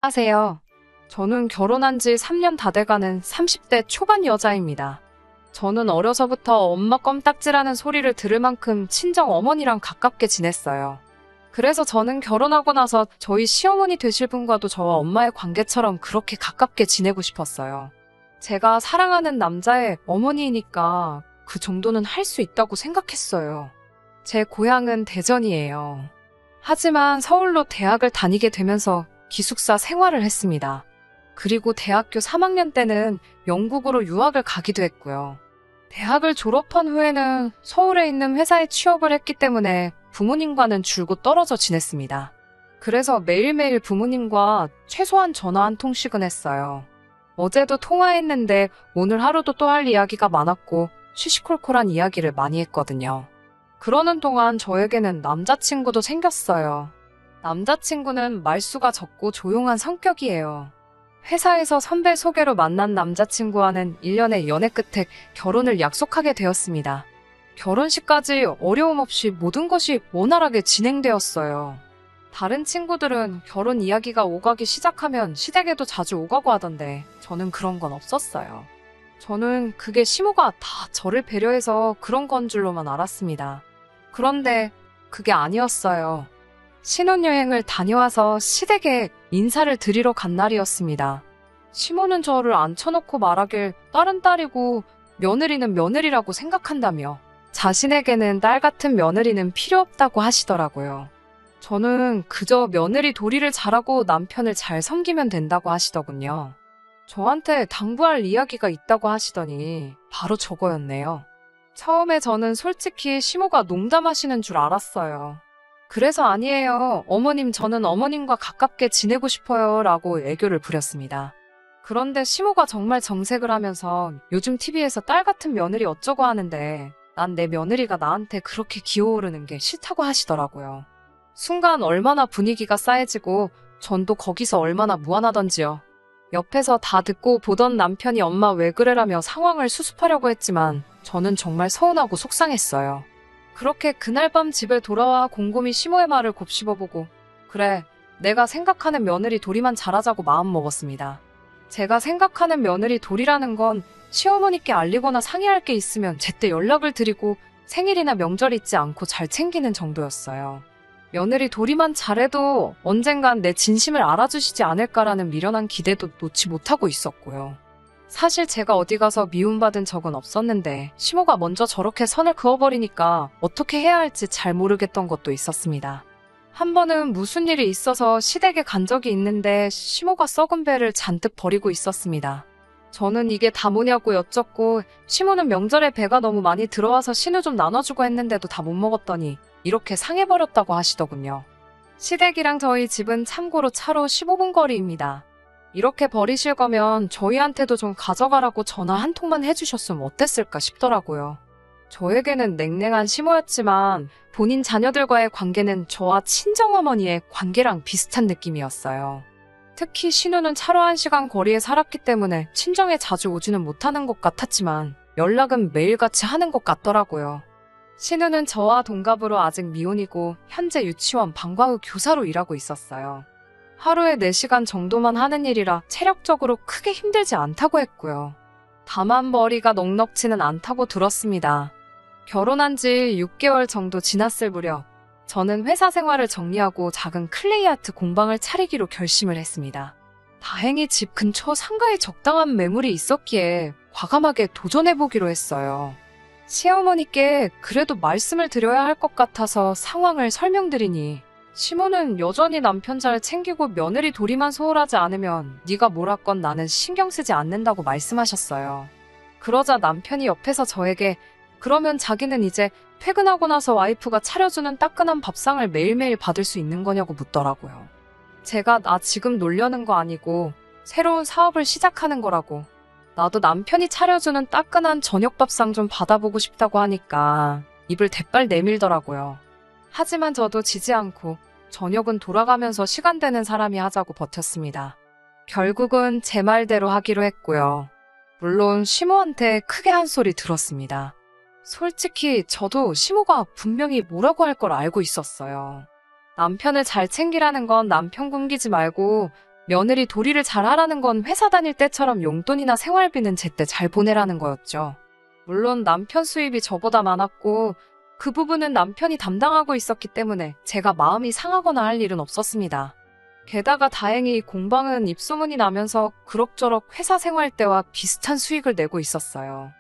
안녕하세요. 저는 결혼한 지 3년 다 돼가는 30대 초반 여자입니다. 저는 어려서부터 엄마 껌딱지라는 소리를 들을 만큼 친정 어머니랑 가깝게 지냈어요. 그래서 저는 결혼하고 나서 저희 시어머니 되실 분과도 저와 엄마의 관계처럼 그렇게 가깝게 지내고 싶었어요. 제가 사랑하는 남자의 어머니이니까 그 정도는 할 수 있다고 생각했어요. 제 고향은 대전이에요. 하지만 서울로 대학을 다니게 되면서 기숙사 생활을 했습니다. 그리고 대학교 3학년 때는 영국으로 유학을 가기도 했고요. 대학을 졸업한 후에는 서울에 있는 회사에 취업을 했기 때문에 부모님과는 줄곧 떨어져 지냈습니다. 그래서 매일매일 부모님과 최소한 전화 한 통씩은 했어요. 어제도 통화했는데 오늘 하루도 또 할 이야기가 많았고 시시콜콜한 이야기를 많이 했거든요. 그러는 동안 저에게는 남자친구도 생겼어요. 남자친구는 말수가 적고 조용한 성격이에요. 회사에서 선배 소개로 만난 남자친구와는 1년의 연애 끝에 결혼을 약속하게 되었습니다. 결혼식까지 어려움 없이 모든 것이 원활하게 진행되었어요. 다른 친구들은 결혼 이야기가 오가기 시작하면 시댁에도 자주 오가고 하던데 저는 그런 건 없었어요. 저는 그게 시모가 다 저를 배려해서 그런 건 줄로만 알았습니다. 그런데 그게 아니었어요. 신혼여행을 다녀와서 시댁에 인사를 드리러 간 날이었습니다. 시모는 저를 앉혀놓고 말하길 딸은 딸이고 며느리는 며느리라고 생각한다며 자신에게는 딸 같은 며느리는 필요 없다고 하시더라고요. 저는 그저 며느리 도리를 잘하고 남편을 잘 섬기면 된다고 하시더군요. 저한테 당부할 이야기가 있다고 하시더니 바로 저거였네요. 처음에 저는 솔직히 시모가 농담하시는 줄 알았어요. 그래서 아니에요. 어머님, 저는 어머님과 가깝게 지내고 싶어요. 라고 애교를 부렸습니다. 그런데 시모가 정말 정색을 하면서 요즘 TV에서 딸 같은 며느리 어쩌고 하는데 난 내 며느리가 나한테 그렇게 기어오르는 게 싫다고 하시더라고요. 순간 얼마나 분위기가 싸해지고 전 또 거기서 얼마나 무안하던지요. 옆에서 다 듣고 보던 남편이 엄마 왜 그래라며 상황을 수습하려고 했지만 저는 정말 서운하고 속상했어요. 그렇게 그날 밤 집에 돌아와 곰곰이 시모의 말을 곱씹어보고 그래, 내가 생각하는 며느리 도리만 잘하자고 마음먹었습니다. 제가 생각하는 며느리 도리라는 건 시어머니께 알리거나 상의할 게 있으면 제때 연락을 드리고 생일이나 명절 잊지 않고 잘 챙기는 정도였어요. 며느리 도리만 잘해도 언젠간 내 진심을 알아주시지 않을까라는 미련한 기대도 놓지 못하고 있었고요. 사실 제가 어디 가서 미움받은 적은 없었는데 시모가 먼저 저렇게 선을 그어버리니까 어떻게 해야 할지 잘 모르겠던 것도 있었습니다. 한 번은 무슨 일이 있어서 시댁에 간 적이 있는데 시모가 썩은 배를 잔뜩 버리고 있었습니다. 저는 이게 다 뭐냐고 여쭙고 시모는 명절에 배가 너무 많이 들어와서 신우 좀 나눠주고 했는데도 다 못 먹었더니 이렇게 상해버렸다고 하시더군요. 시댁이랑 저희 집은 참고로 차로 15분 거리입니다. 이렇게 버리실 거면 저희한테도 좀 가져가라고 전화 한 통만 해주셨으면 어땠을까 싶더라고요. 저에게는 냉랭한 시모였지만 본인 자녀들과의 관계는 저와 친정어머니의 관계랑 비슷한 느낌이었어요. 특히 신우는 차로 1시간 거리에 살았기 때문에 친정에 자주 오지는 못하는 것 같았지만 연락은 매일같이 하는 것 같더라고요. 신우는 저와 동갑으로 아직 미혼이고 현재 유치원 방과후 교사로 일하고 있었어요. 하루에 4시간 정도만 하는 일이라 체력적으로 크게 힘들지 않다고 했고요. 다만 머리가 넉넉지는 않다고 들었습니다. 결혼한 지 6개월 정도 지났을 무렵 저는 회사 생활을 정리하고 작은 클레이 아트 공방을 차리기로 결심을 했습니다. 다행히 집 근처 상가에 적당한 매물이 있었기에 과감하게 도전해보기로 했어요. 시어머니께 그래도 말씀을 드려야 할 것 같아서 상황을 설명드리니 시모는 여전히 남편 잘 챙기고 며느리 도리만 소홀하지 않으면 네가 뭘 하건 나는 신경 쓰지 않는다고 말씀하셨어요. 그러자 남편이 옆에서 저에게 그러면 자기는 이제 퇴근하고 나서 와이프가 차려주는 따끈한 밥상을 매일매일 받을 수 있는 거냐고 묻더라고요. 제가 나 지금 놀려는 거 아니고 새로운 사업을 시작하는 거라고. 나도 남편이 차려주는 따끈한 저녁 밥상 좀 받아보고 싶다고 하니까 입을 대빨 내밀더라고요. 하지만 저도 지지 않고 저녁은 돌아가면서 시간 되는 사람이 하자고 버텼습니다. 결국은 제 말대로 하기로 했고요. 물론 시모한테 크게 한 소리 들었습니다. 솔직히 저도 시모가 분명히 뭐라고 할 걸 알고 있었어요. 남편을 잘 챙기라는 건 남편 굶기지 말고 며느리 도리를 잘하라는 건 회사 다닐 때처럼 용돈이나 생활비는 제때 잘 보내라는 거였죠. 물론 남편 수입이 저보다 많았고 그 부분은 남편이 담당하고 있었기 때문에 제가 마음이 상하거나 할 일은 없었습니다. 게다가 다행히 공방은 입소문이 나면서 그럭저럭 회사 생활 때와 비슷한 수익을 내고 있었어요.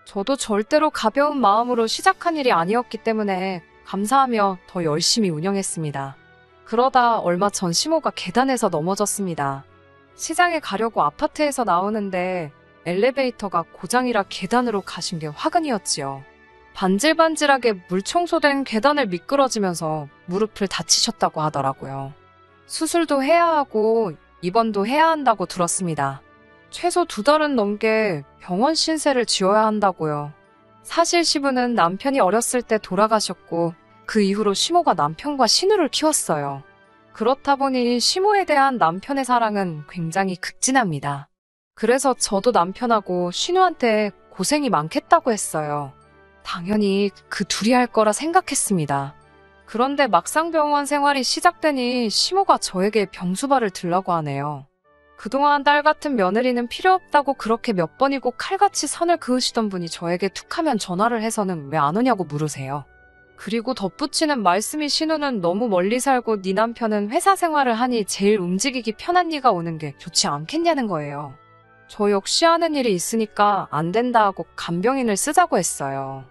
저도 절대로 가벼운 마음으로 시작한 일이 아니었기 때문에 감사하며 더 열심히 운영했습니다. 그러다 얼마 전 시모가 계단에서 넘어졌습니다. 시장에 가려고 아파트에서 나오는데 엘리베이터가 고장이라 계단으로 가신 게 화근이었지요. 반질반질하게 물 청소된 계단을 미끄러지면서 무릎을 다치셨다고 하더라고요. 수술도 해야 하고 입원도 해야 한다고 들었습니다. 최소 2달은 넘게 병원 신세를 지어야 한다고요. 사실 시부는 남편이 어렸을 때 돌아가셨고 그 이후로 시모가 남편과 신우를 키웠어요. 그렇다 보니 시모에 대한 남편의 사랑은 굉장히 극진합니다. 그래서 저도 남편하고 신우한테 고생이 많겠다고 했어요. 당연히 그 둘이 할 거라 생각했습니다. 그런데 막상 병원 생활이 시작되니 시모가 저에게 병수발을 들라고 하네요. 그동안 딸 같은 며느리는 필요 없다고 그렇게 몇 번이고 칼같이 선을 그으시던 분이 저에게 툭하면 전화를 해서는 왜 안 오냐고 물으세요. 그리고 덧붙이는 말씀이 신우는 너무 멀리 살고 네 남편은 회사 생활을 하니 제일 움직이기 편한 네가 오는 게 좋지 않겠냐는 거예요. 저 역시 하는 일이 있으니까 안 된다 하고 간병인을 쓰자고 했어요.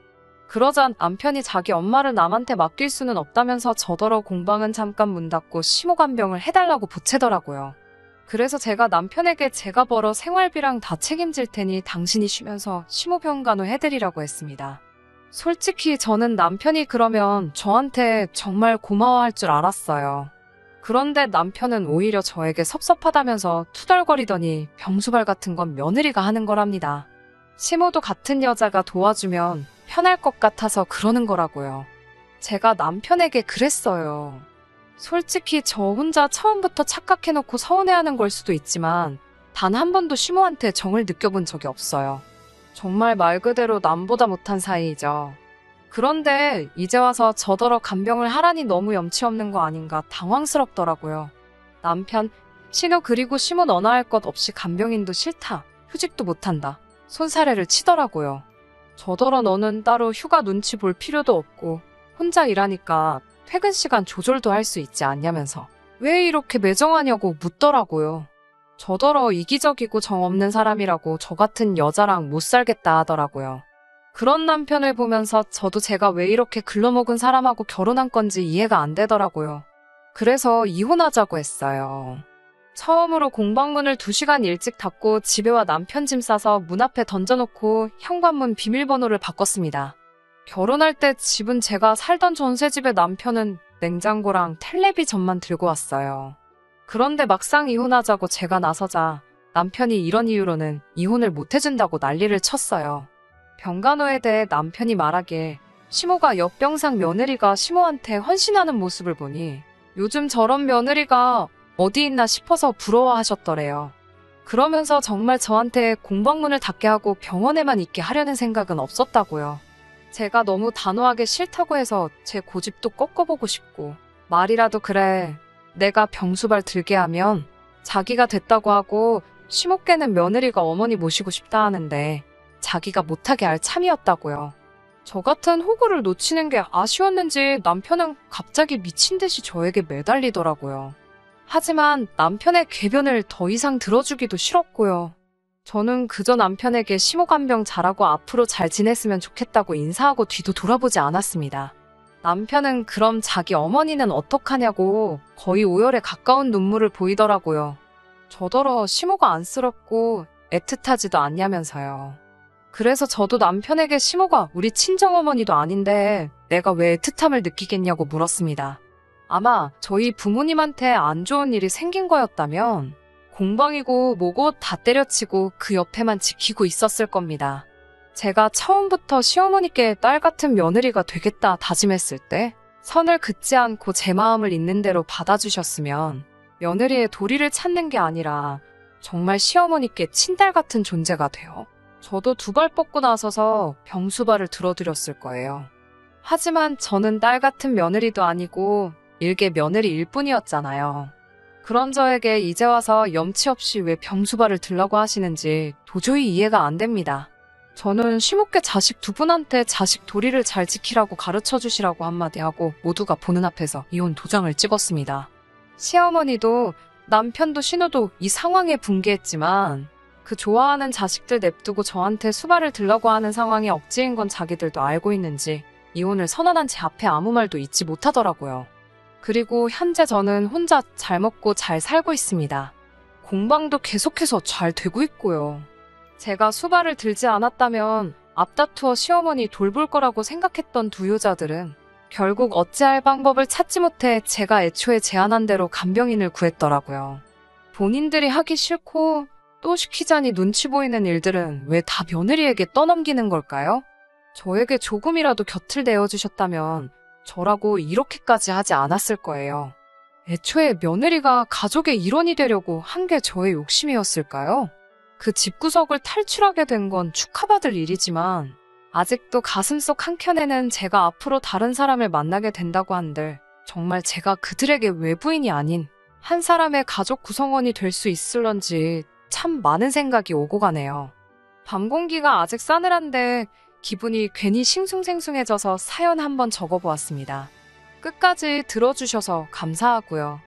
그러자 남편이 자기 엄마를 남한테 맡길 수는 없다면서 저더러 공방은 잠깐 문 닫고 시모 간병을 해달라고 보채더라고요. 그래서 제가 남편에게 제가 벌어 생활비랑 다 책임질 테니 당신이 쉬면서 시모 병간호 해드리라고 했습니다. 솔직히 저는 남편이 그러면 저한테 정말 고마워할 줄 알았어요. 그런데 남편은 오히려 저에게 섭섭하다면서 투덜거리더니 병수발 같은 건 며느리가 하는 거랍니다. 시모도 같은 여자가 도와주면 편할 것 같아서 그러는 거라고요. 제가 남편에게 그랬어요. 솔직히 저 혼자 처음부터 착각해놓고 서운해하는 걸 수도 있지만 단 한 번도 시모한테 정을 느껴본 적이 없어요. 정말 말 그대로 남보다 못한 사이이죠. 그런데 이제 와서 저더러 간병을 하라니 너무 염치 없는 거 아닌가 당황스럽더라고요. 남편, 신우 그리고 시모 너나 할 것 없이 간병인도 싫다. 휴직도 못한다. 손사래를 치더라고요. 저더러 너는 따로 휴가 눈치 볼 필요도 없고 혼자 일하니까 퇴근 시간 조절도 할 수 있지 않냐면서 왜 이렇게 매정하냐고 묻더라고요. 저더러 이기적이고 정없는 사람이라고 저 같은 여자랑 못 살겠다 하더라고요. 그런 남편을 보면서 저도 제가 왜 이렇게 글러먹은 사람하고 결혼한 건지 이해가 안 되더라고요. 그래서 이혼하자고 했어요. 처음으로 공방문을 2시간 일찍 닫고 집에 와 남편 짐 싸서 문 앞에 던져놓고 현관문 비밀번호를 바꿨습니다. 결혼할 때 집은 제가 살던 전세집에 남편은 냉장고랑 텔레비전만 들고 왔어요. 그런데 막상 이혼하자고 제가 나서자 남편이 이런 이유로는 이혼을 못 해준다고 난리를 쳤어요. 병간호에 대해 남편이 말하길 시모가 옆병상 며느리가 시모한테 헌신하는 모습을 보니 요즘 저런 며느리가 어디 있나 싶어서 부러워하셨더래요. 그러면서 정말 저한테 공방문을 닫게 하고 병원에만 있게 하려는 생각은 없었다고요. 제가 너무 단호하게 싫다고 해서 제 고집도 꺾어보고 싶고 말이라도 그래 내가 병수발 들게 하면 자기가 됐다고 하고 시모께는 며느리가 어머니 모시고 싶다 하는데 자기가 못하게 할 참이었다고요. 저 같은 호구를 놓치는 게 아쉬웠는지 남편은 갑자기 미친 듯이 저에게 매달리더라고요. 하지만 남편의 궤변을 더 이상 들어주기도 싫었고요. 저는 그저 남편에게 시모 간병 잘하고 앞으로 잘 지냈으면 좋겠다고 인사하고 뒤도 돌아보지 않았습니다. 남편은 그럼 자기 어머니는 어떡하냐고 거의 오열에 가까운 눈물을 보이더라고요. 저더러 시모가 안쓰럽고 애틋하지도 않냐면서요. 그래서 저도 남편에게 시모가 우리 친정어머니도 아닌데 내가 왜 애틋함을 느끼겠냐고 물었습니다. 아마 저희 부모님한테 안 좋은 일이 생긴 거였다면 공방이고 뭐고 다 때려치고 그 옆에만 지키고 있었을 겁니다. 제가 처음부터 시어머니께 딸 같은 며느리가 되겠다 다짐했을 때 선을 긋지 않고 제 마음을 있는 대로 받아주셨으면 며느리의 도리를 찾는 게 아니라 정말 시어머니께 친딸 같은 존재가 되어 저도 2발 뻗고 나서서 병수발을 들어드렸을 거예요. 하지만 저는 딸 같은 며느리도 아니고 일개 며느리일 뿐이었잖아요. 그런 저에게 이제 와서 염치 없이 왜 병수발을 들라고 하시는지 도저히 이해가 안 됩니다. 저는 쉼없게 자식 두 분한테 자식 도리를 잘 지키라고 가르쳐 주시라고 한마디 하고 모두가 보는 앞에서 이혼 도장을 찍었습니다. 시어머니도 남편도 신우도 이 상황에 분개했지만 그 좋아하는 자식들 냅두고 저한테 수발을 들라고 하는 상황이 억지인 건 자기들도 알고 있는지 이혼을 선언한 제 앞에 아무 말도 잊지 못하더라고요. 그리고 현재 저는 혼자 잘 먹고 잘 살고 있습니다. 공방도 계속해서 잘 되고 있고요. 제가 수발을 들지 않았다면 앞다투어 시어머니 돌볼 거라고 생각했던 두 여자들은 결국 어찌할 방법을 찾지 못해 제가 애초에 제안한 대로 간병인을 구했더라고요. 본인들이 하기 싫고 또 시키자니 눈치 보이는 일들은 왜 다 며느리에게 떠넘기는 걸까요? 저에게 조금이라도 곁을 내어주셨다면 저라고 이렇게까지 하지 않았을 거예요. 애초에 며느리가 가족의 일원이 되려고 한 게 저의 욕심이었을까요? 그 집구석을 탈출하게 된 건 축하받을 일이지만 아직도 가슴속 한켠에는 제가 앞으로 다른 사람을 만나게 된다고 한들 정말 제가 그들에게 외부인이 아닌 한 사람의 가족 구성원이 될 수 있을런지 참 많은 생각이 오고 가네요. 밤 공기가 아직 싸늘한데 기분이 괜히 싱숭생숭해져서 사연 한번 적어보았습니다. 끝까지 들어주셔서 감사하고요.